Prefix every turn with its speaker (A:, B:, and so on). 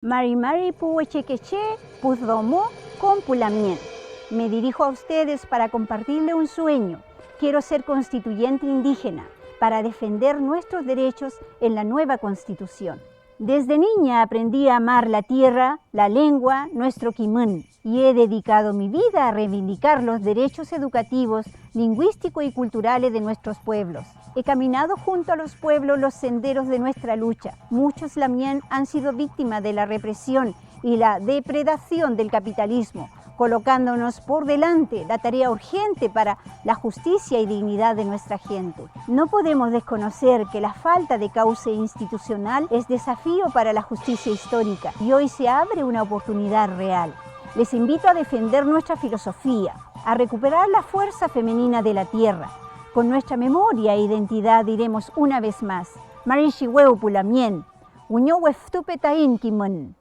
A: Mari Puechequeché, Puzdomó, Compulamien. Me dirijo a ustedes para compartirle un sueño. Quiero ser constituyente indígena para defender nuestros derechos en la nueva Constitución. Desde niña aprendí a amar la tierra, la lengua, nuestro quimán, y he dedicado mi vida a reivindicar los derechos educativos, lingüísticos y culturales de nuestros pueblos. He caminado junto a los pueblos los senderos de nuestra lucha. Muchos lamien han sido víctimas de la represión y la depredación del capitalismo, colocándonos por delante la tarea urgente para la justicia y dignidad de nuestra gente. No podemos desconocer que la falta de cauce institucional es desafío para la justicia histórica y hoy se abre una oportunidad real. Les invito a defender nuestra filosofía, a recuperar la fuerza femenina de la tierra. Con nuestra memoria e identidad diremos una vez más, Marishiweu Pulamien, Uño Weftupetain Kimon.